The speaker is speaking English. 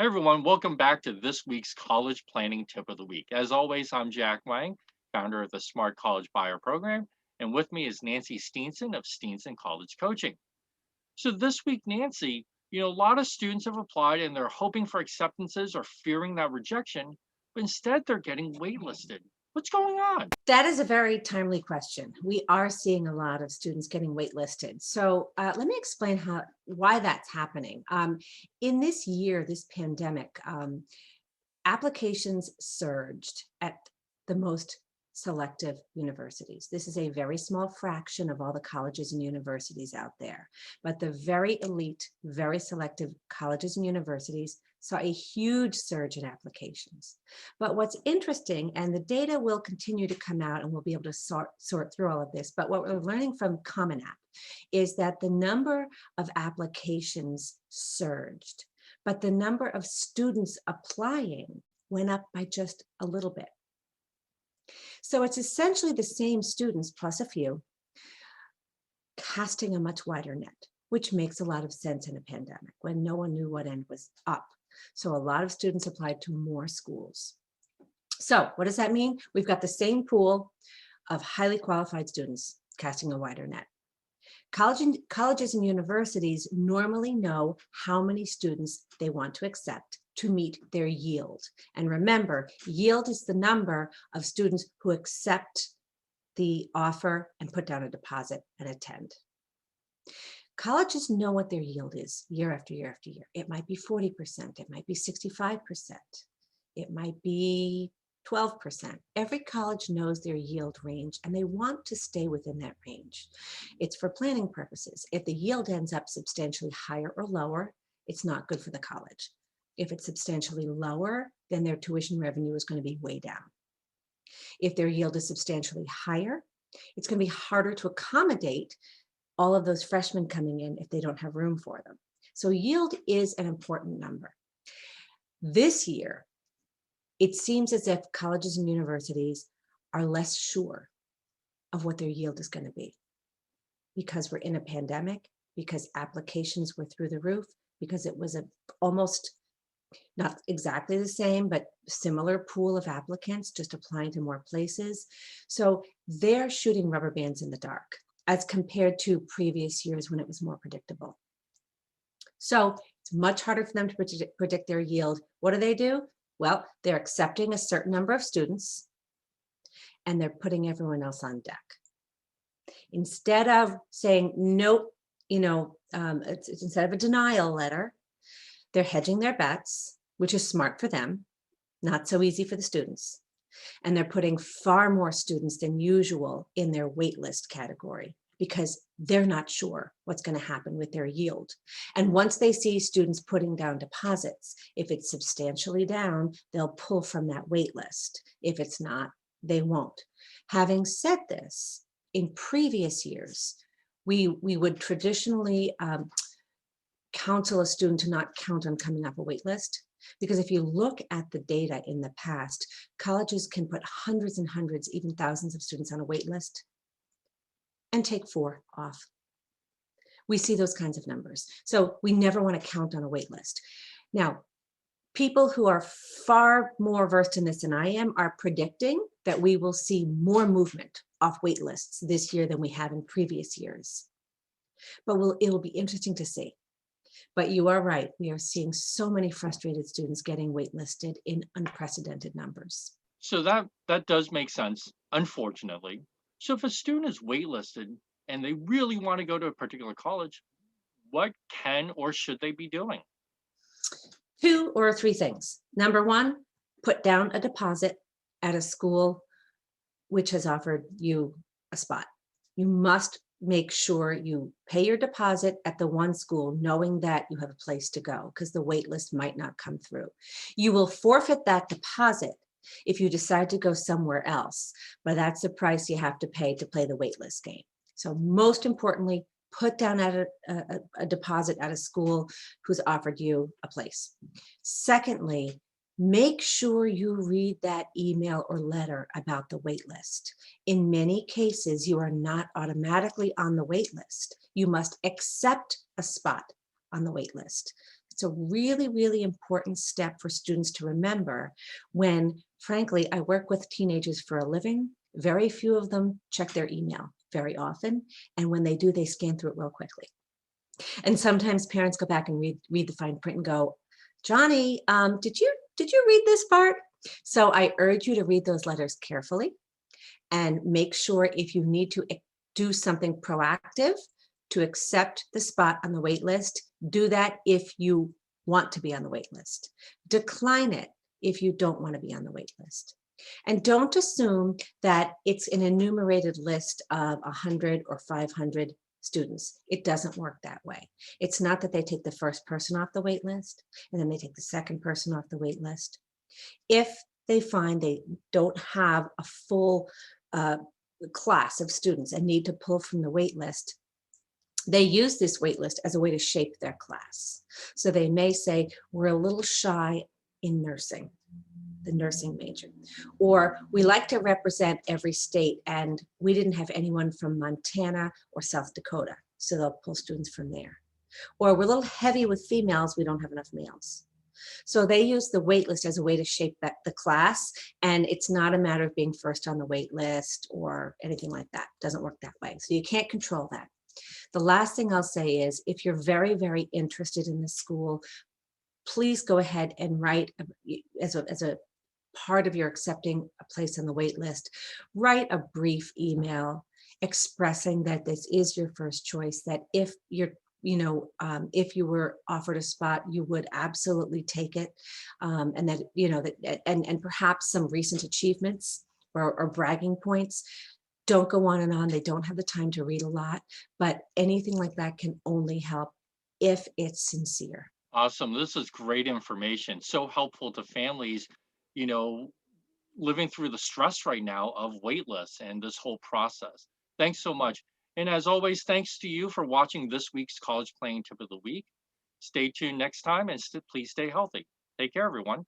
Hey everyone, welcome back to this week's College Planning Tip of the Week. As always, I'm Jack Wang, founder of the Smart College Buyer Program, and with me is Nancy Steenson of Steenson College Coaching. So this week, Nancy, a lot of students have applied and they're hoping for acceptances or fearing that rejection, but instead they're getting waitlisted. What's going on? That is a very timely question. We are seeing a lot of students getting waitlisted. So let me explain why that's happening. In this year, this pandemic, applications surged at the most selective universities. This is a very small fraction of all the colleges and universities out there, but the very elite, very selective colleges and universities saw a huge surge in applications. But what's interesting, and the data will continue to come out and we'll be able to sort through all of this, but what we're learning from Common App is that the number of applications surged, but the number of students applying went up by just a little bit. So it's essentially the same students plus a few casting a much wider net, which makes a lot of sense in a pandemic when no one knew what end was up. So a lot of students applied to more schools. So what does that mean? We've got the same pool of highly qualified students casting a wider net. Colleges and universities normally know how many students they want to accept to meet their yield. And remember, yield is the number of students who accept the offer and put down a deposit and attend. Colleges know what their yield is year after year after year. It might be 40%, it might be 65%, it might be 12%. Every college knows their yield range and they want to stay within that range. It's for planning purposes. If the yield ends up substantially higher or lower, it's not good for the college. If it's substantially lower, then their tuition revenue is going to be way down. If their yield is substantially higher, it's going to be harder to accommodate all of those freshmen coming in if they don't have room for them. So yield is an important number. This year, it seems as if colleges and universities are less sure of what their yield is going to be because we're in a pandemic, because applications were through the roof, because it was almost not exactly the same, but similar pool of applicants just applying to more places. So they're shooting rubber bands in the dark as compared to previous years when it was more predictable. So it's much harder for them to predict their yield. What do? Well, they're accepting a certain number of students and they're putting everyone else on deck. Instead of saying, nope, instead of a denial letter, they're hedging their bets, which is smart for them, not so easy for the students. And they're putting far more students than usual in their waitlist category because they're not sure what's going to happen with their yield. And once they see students putting down deposits, if it's substantially down, they'll pull from that wait list. If it's not, they won't. Having said this, in previous years, we would traditionally counsel a student to not count on coming off a wait list. Because if you look at the data in the past, colleges can put hundreds and hundreds, even thousands of students on a wait list and take 4 off. We see those kinds of numbers. So we never want to count on a wait list. Now, people who are far more versed in this than I am are predicting that we will see more movement off wait lists this year than we have in previous years. But it will be interesting to see. But you are right. We are seeing so many frustrated students getting waitlisted in unprecedented numbers. So that does make sense, unfortunately. So if a student is waitlisted and they really want to go to a particular college, what can or should they be doing? 2 or 3 things. Number 1, put down a deposit at a school which has offered you a spot. You must make sure you pay your deposit at the one school, knowing that you have a place to go because the wait list might not come through. You will forfeit that deposit if you decide to go somewhere else, but that's the price you have to pay to play the wait list game. So most importantly, put down at a deposit at a school who's offered you a place. Secondly, make sure you read that email or letter about the wait list. In many cases, you are not automatically on the wait list. You must accept a spot on the wait list. It's a really, really important step for students to remember when, frankly, I work with teenagers for a living. Very few of them check their email very often. And when they do, they scan through it real quickly. And sometimes parents go back and read the fine print and go, Johnny, did you read this part? So I urge you to read those letters carefully and make sure if you need to do something proactive to accept the spot on the wait list, do that if you want to be on the wait list. Decline it if you don't want to be on the wait list. And don't assume that it's an enumerated list of 100 or 500 students. It doesn't work that way. It's not that they take the first person off the wait list and then they take the second person off the wait list. If they find they don't have a full class of students and need to pull from the wait list, they use this wait list as a way to shape their class. So they may say, we're a little shy in nursing, the nursing major, or we like to represent every state and we didn't have anyone from Montana or South Dakota, so they'll pull students from there. Or we're a little heavy with females, we don't have enough males. So they use the wait list as a way to shape the class, and it's not a matter of being first on the wait list or anything like that. It doesn't work that way. So you can't control that. The last thing I'll say is if you're very, very interested in the school, please go ahead and write as a part of your accepting a place on the wait list, write a brief email expressing that this is your first choice, that if you're if you were offered a spot, you would absolutely take it. And that, and perhaps some recent achievements or bragging points. Don't go on and on. They don't have the time to read a lot, but anything like that can only help if it's sincere. Awesome. This is great information. So helpful to families, you know, living through the stress right now of wait lists and this whole process. Thanks so much. And as always, thanks to you for watching this week's College Planning Tip of the Week. Stay tuned next time and please stay healthy. Take care, everyone.